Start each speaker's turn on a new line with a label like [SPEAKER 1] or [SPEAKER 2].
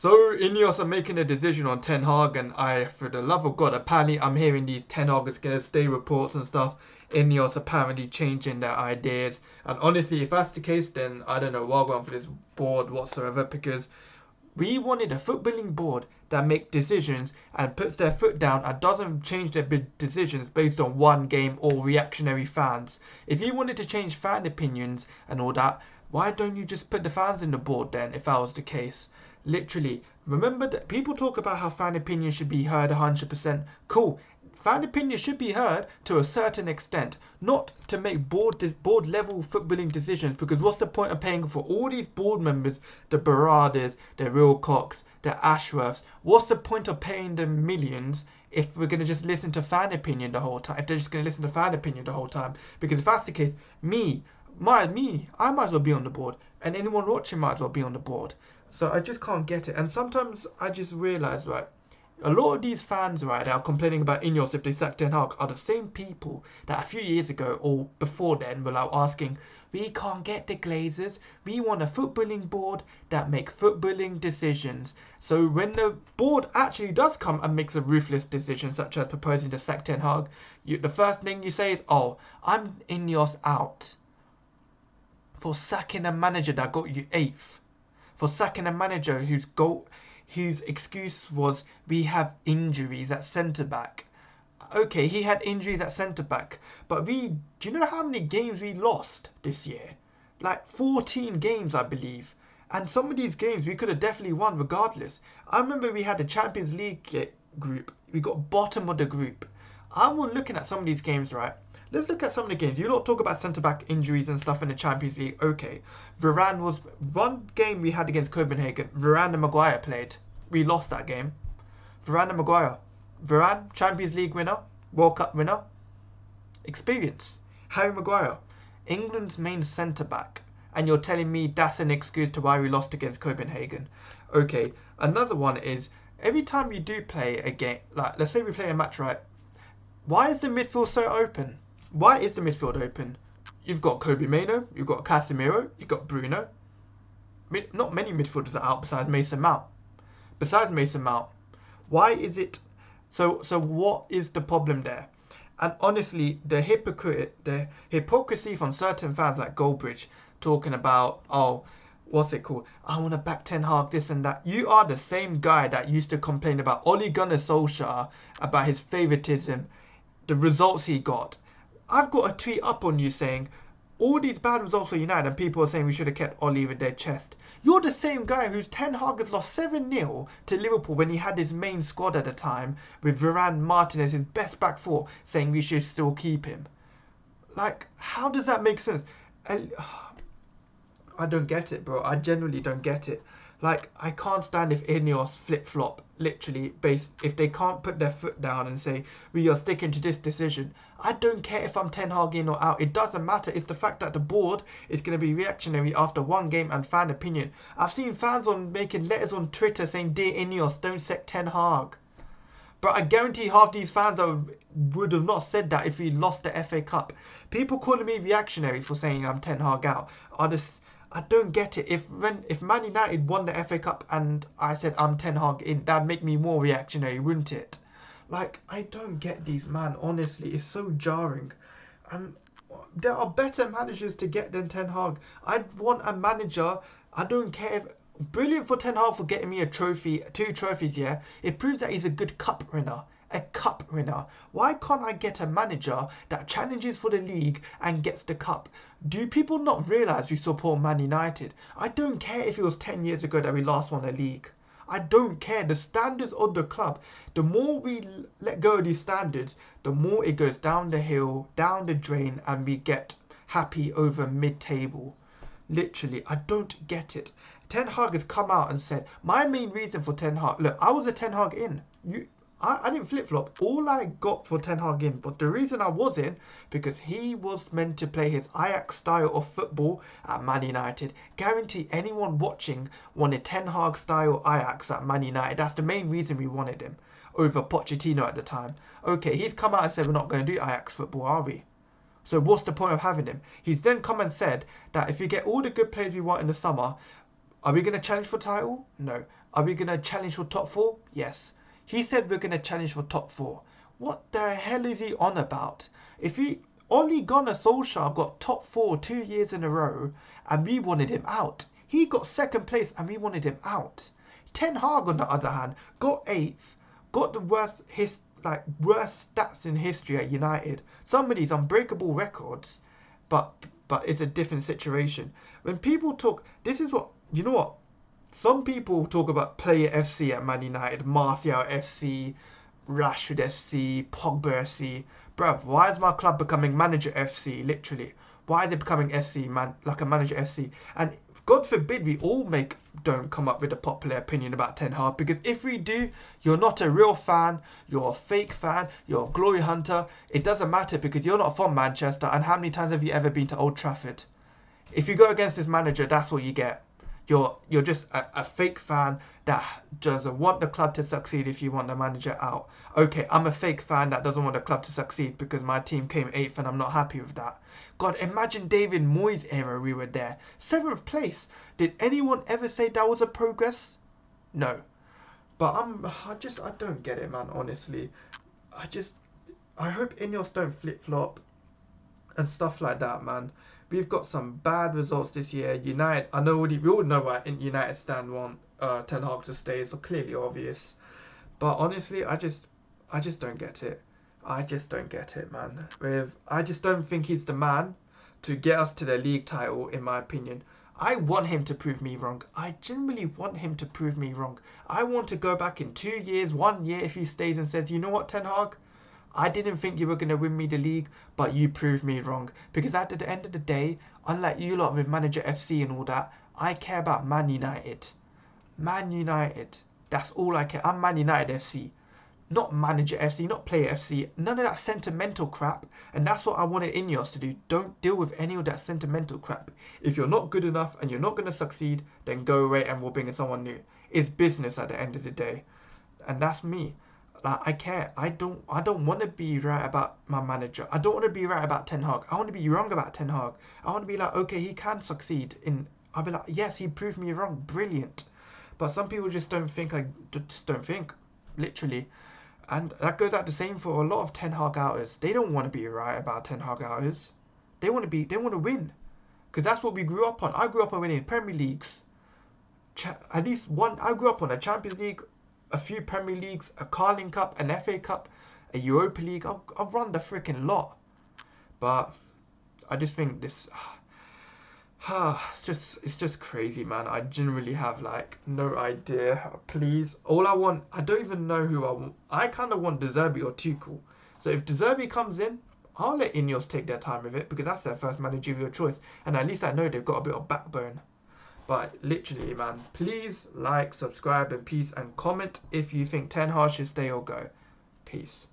[SPEAKER 1] So Ineos are making a decision on Ten Hag, and for the love of God, apparently I'm hearing these Ten Hag is gonna stay reports and stuff. Ineos apparently changing their ideas, and honestly, if that's the case, then I don't know what I'm going for this board whatsoever, because we wanted a footballing board that make decisions and puts their foot down and doesn't change their big decisions based on one game or reactionary fans. If you wanted to change fan opinions and all that, why don't you just put the fans in the board then, if that was the case? Literally, remember that people talk about how fan opinions should be heard 100%. Cool. Fan opinions should be heard to a certain extent, not to make board level footballing decisions, because what's the point of paying for all these board members, the Baradas, the Wilcox, the Ashworths? What's the point of paying them millions if we're going to just listen to fan opinion the whole time? If they're just going to listen to fan opinion the whole time? Because if that's the case, I might as well be on the board, and anyone watching might as well be on the board. So I just can't get it. And sometimes I just realise, right, a lot of these fans, right, that are complaining about Ineos if they sack Ten Hag are the same people that a few years ago or before then were like asking, we can't get the Glazers, we want a footballing board that make footballing decisions. So when the board actually does come and makes a ruthless decision, such as proposing to sack Ten Hag, the first thing you say is, oh, I'm Ineos out for sacking a manager that got you 8th. For sacking a manager whose excuse was we have injuries at centre back. Okay, he had injuries at centre back, but do you know how many games we lost this year? Like 14 games, I believe. And some of these games we could have definitely won regardless. I remember we had the Champions League group. We got bottom of the group. I was looking at some of these games, right? Let's look at some of the games. You lot talk about centre-back injuries and stuff in the Champions League. Okay. Varane was... One game we had against Copenhagen, Varane and Maguire played. We lost that game. Varane and Maguire. Varane, Champions League winner. World Cup winner. Experience. Harry Maguire. England's main centre-back. And you're telling me that's an excuse to why we lost against Copenhagen. Okay. Another one is, every time you do play a game... Like, let's say we play a match, right? Why is the midfield so open? Why is the midfield open? You've got Kobe Mainoo, you've got Casemiro, you've got Bruno. Not many midfielders are out besides Mason Mount. Why is it... So what is the problem there? And honestly, the hypocrisy from certain fans like Goldbridge talking about, oh, what's it called? I want to back Ten Hag, this and that. You are the same guy that used to complain about Ole Gunnar Solskjaer, about his favouritism, the results he got. I've got a tweet up on you saying all these bad results for United, and people are saying we should have kept Ole with their chest. You're the same guy who's Ten Hag has lost 7-0 to Liverpool when he had his main squad at the time with Varane, Martin as his best back four, saying we should still keep him. Like, how does that make sense? I don't get it, bro. I genuinely don't get it. Like, I can't stand if Ineos flip-flop, literally, if they can't put their foot down and say, we are sticking to this decision. I don't care if I'm Ten Hag in or out. It doesn't matter. It's the fact that the board is going to be reactionary after one game and fan opinion. I've seen fans making letters on Twitter saying, Dear Ineos, don't sack Ten Hag. But I guarantee half these fans would have not said that if we lost the FA Cup. People calling me reactionary for saying I'm Ten Hag out I don't get it. If Man United won the FA Cup and I said I'm Ten Hag in, that'd make me more reactionary, wouldn't it? Like, I don't get these, man. Honestly, it's so jarring. And there are better managers to get than Ten Hag. I want a manager. I don't care if... Brilliant for Ten Hag for getting me a trophy, 2 trophies, yeah. It proves that he's a good cup winner. A cup winner. Why can't I get a manager that challenges for the league and gets the cup? Do people not realise we support Man United? I don't care if it was 10 years ago that we last won the league. I don't care. The standards of the club, the more we let go of these standards, the more it goes down the hill, down the drain, and we get happy over mid-table. Literally, I don't get it. Ten Hag has come out and said, my main reason for Ten Hag... Look, I was a Ten Hag in. I didn't flip-flop. All I got for Ten Hag in, but the reason I was in, because he was meant to play his Ajax style of football at Man United. Guarantee anyone watching wanted Ten Hag style Ajax at Man United. That's the main reason we wanted him over Pochettino at the time. Okay, he's come out and said we're not going to do Ajax football, are we? So what's the point of having him? He's then come and said that if you get all the good players we want in the summer, Are we going to challenge for title? No. Are we going to challenge for top 4? Yes. He said we're going to challenge for top 4. What the hell is he on about? If he... Ole Gunnar Solskjaer got top 4 2 years in a row and we wanted him out. He got second place and we wanted him out. Ten Hag, on the other hand, got 8th, got the worst stats in history at United. Some of these unbreakable records, but it's a different situation. When people talk, this is what, you know what? Some people talk about player FC at Man United, Martial FC, Rashford FC, Pogba FC. Bruv, why is my club becoming manager FC, literally? Why is it becoming FC, man, like a manager FC? And God forbid we all don't come up with a popular opinion about Ten Hag, because if we do, you're not a real fan, you're a fake fan, you're a glory hunter. It doesn't matter because you're not from Manchester, and how many times have you ever been to Old Trafford? If you go against this manager, that's what you get. You're just a fake fan that doesn't want the club to succeed if you want the manager out. Okay, I'm a fake fan that doesn't want the club to succeed because my team came 8th and I'm not happy with that. God, imagine David Moyes' era we were there. 7th place. Did anyone ever say that was a progress? No. But I don't get it, man, honestly. I hope Ineos don't flip-flop and stuff like that, man. We've got some bad results this year. United, we all know why United stand want Ten Hag to stay. It's clearly obvious. But honestly, I just don't get it. I just don't get it, man. I just don't think he's the man to get us to the league title, in my opinion. I want him to prove me wrong. I genuinely want him to prove me wrong. I want to go back in 2 years, 1 year, if he stays and says, you know what, Ten Hag? I didn't think you were going to win me the league, but you proved me wrong. Because at the end of the day, unlike you lot with Manager FC and all that, I care about Man United. Man United. That's all I care. I'm Man United FC. Not Manager FC, not Player FC. None of that sentimental crap. And that's what I wanted Ineos to do. Don't deal with any of that sentimental crap. If you're not good enough and you're not going to succeed, then go away and we'll bring in someone new. It's business at the end of the day. And that's me. Like, I care. I don't want to be right about my manager. I don't want to be right about Ten Hag. I want to be wrong about Ten Hag. I want to be like, okay, he can succeed. I'll be like, yes, he proved me wrong. Brilliant. But some people just don't think. Literally. And that goes out the same for a lot of Ten Hag outers. They don't want to be right about Ten Hag outers. They want to win. Because that's what we grew up on. I grew up on winning Premier Leagues. At least one. I grew up on a Champions League, a few Premier Leagues, a Carling Cup, an FA Cup, a Europa League. I've run the freaking lot. But I just think this... it's just crazy, man. I genuinely have no idea. Please, I don't even know who I want. I kind of want De Zerbi or Tuchel. So if De Zerbi comes in, I'll let Ineos take their time with it because that's their first managerial choice, and at least I know they've got a bit of backbone. But literally, man, please like, subscribe, and peace, and comment if you think Ten Hag should stay or go. Peace.